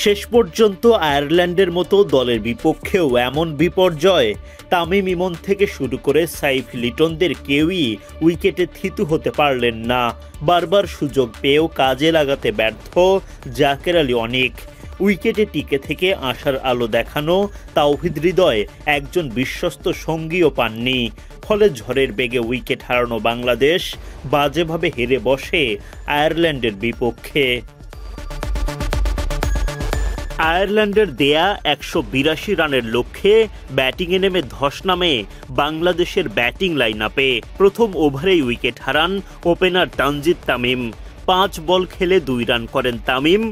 শেষ পর্যন্ত আয়ারল্যান্ডের মতো দলের বিপক্ষেও এমন বিপর্যয়। তামিম ইমন থেকে শুরু করে সাইফ লিটনদের কেউই উইকেটে থিতু হতে পারলেন না। বারবার সুযোগ পেয়েও কাজে লাগাতে ব্যর্থ জাকের আলী অনিক। উইকেটে টিকে থেকে আশার আলো দেখানো তাওহিদ হৃদয় একজন বিশ্বস্ত সঙ্গীও পাননি। ফলে ঝড়ের বেগে উইকেট হারানো বাংলাদেশ বাজেভাবে হেরে বসে আয়ারল্যান্ডের বিপক্ষে। আয়ারল্যান্ডের দেয়া ১৮২ রানের লক্ষ্যে ব্যাটিংয়ে নেমে ধস নামে বাংলাদেশের ব্যাটিং লাইন আপে। প্রথম ওভারেই উইকেট হারান ওপেনার তানজিদ তামিম। ৫ বল খেলে ২ রান করেন তামিম।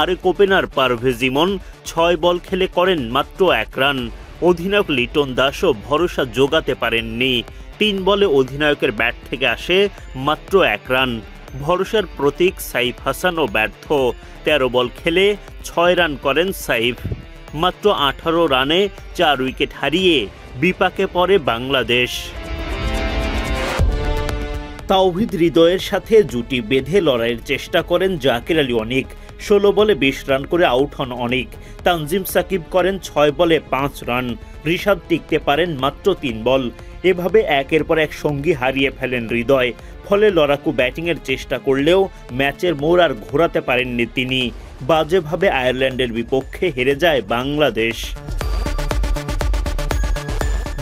আরেক ওপেনার পারভেজ ইমন ৬ বল খেলে করেন মাত্র ১ রান। অধিনায়ক লিটন দাসও ভরসা জোগাতে পারেননি। ৩ বলে অধিনায়কের ব্যাট থেকে আসে মাত্র ১ রান। ভরসার প্রতীক সাইফ হাসানও ব্যর্থ। ১৩ বল খেলে ৬ রান করেন সাইফ। মাত্র ১৮ রানে ৪ উইকেট হারিয়ে বিপাকে পড়ে বাংলাদেশ। তাওহিদ হৃদয়ের সাথে জুটি বেঁধে লড়াইয়ের চেষ্টা করেন জাকের আলী অনিক। ১৬ বলে ২০ রান করে আউট হন অনিক। তানজিম সাকিব করেন ৬ বলে ৫ রান। রিশাদ টিকতে পারেন মাত্র ৩ বল। এভাবে একের পর এক সঙ্গী হারিয়ে ফেলেন হৃদয়। ফলে লড়াকু ব্যাটিংয়ের চেষ্টা করলেও ম্যাচের মোড় আর ঘোরাতে পারেননি তিনি। বাজেভাবে আয়ারল্যান্ডের বিপক্ষে হেরে যায় বাংলাদেশ।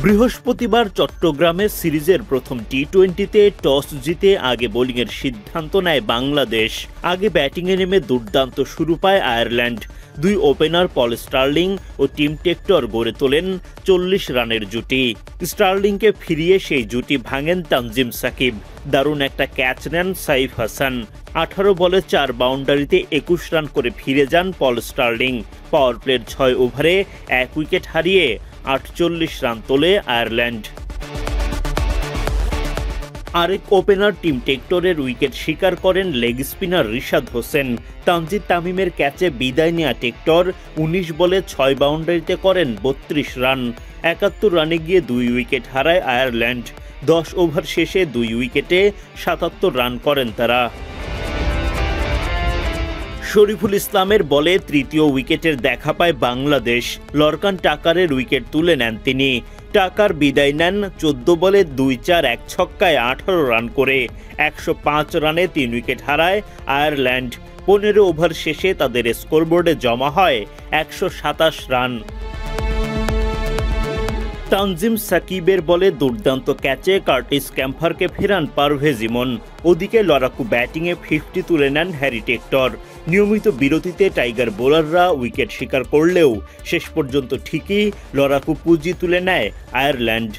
বৃহস্পতিবার চট্টগ্রামে সিরিজের প্রথম টি-20তে টস জিতে আগে বোলিংয়ের সিদ্ধান্ত নেয় বাংলাদেশ। আগে ব্যাটিংয়ে নেমে দুর্দান্ত শুরু পায় আয়ারল্যান্ড। ২ ওপেনার পল স্টার্লিং ও টিম টেক্টর গড়ে তোলেন ৪০ রানের জুটি। স্টার্লিংকে ফিরিয়ে সেই জুটি ভাঙেন তানজিম সাকিব। দারুণ একটা ক্যাচ নেন সাইফ হাসান। ১৮ বলে ৪ বাউন্ডারিতে ২১ রান করে ফিরে যান পল স্টার্লিং। পাওয়ার প্লের ৬ ওভারে ১ উইকেট হারিয়ে ৪৮ রান তোলে আয়ারল্যান্ড। আরেক ওপেনার টিম টেক্টরের উইকেট শিকার করেন লেগ স্পিনার রিশাদ হোসেন। তানজিদ তামিমের ক্যাচে বিদায় নেয়া টেক্টর ১৯ বলে ৬ বাউন্ডারিতে করেন ৩২ রান। ৭১ রানে গিয়ে ২ উইকেট হারায় আয়ারল্যান্ড। ১০ ওভার শেষে ২ উইকেটে ৭৭ রান করেন তারা। শরীফুল ইসলামের বলে তৃতীয় উইকেটের দেখা পায় বাংলাদেশ। লরকান টাকারের উইকেট তুলে নেন তিনি। টাকার বিদায় নেন ১৪ বলে ২-৪ ১ ছক্কায় ১৮ রান করে। ১০৫ রানে ৩ উইকেট হারায় আয়ারল্যান্ড। ১৫ ওভার শেষে তাদের স্কোরবোর্ডে জমা হয় ১২৭ রান। তানজিম সাকিবের বলে দুর্দান্ত ক্যাচে কার্টিস ক্যাম্পারকে ফেরান পারভেজ ইমন। ওদিকে লড়াকু ব্যাটিংয়ে 50 তুলে নেন হ্যারি টেক্টর। নিয়মিত বিরতিতে টাইগার বোলাররা উইকেট শিকার করলেও শেষ পর্যন্ত ঠিকই লড়াকু পুঁজি তুলে নেয় আয়ারল্যান্ড।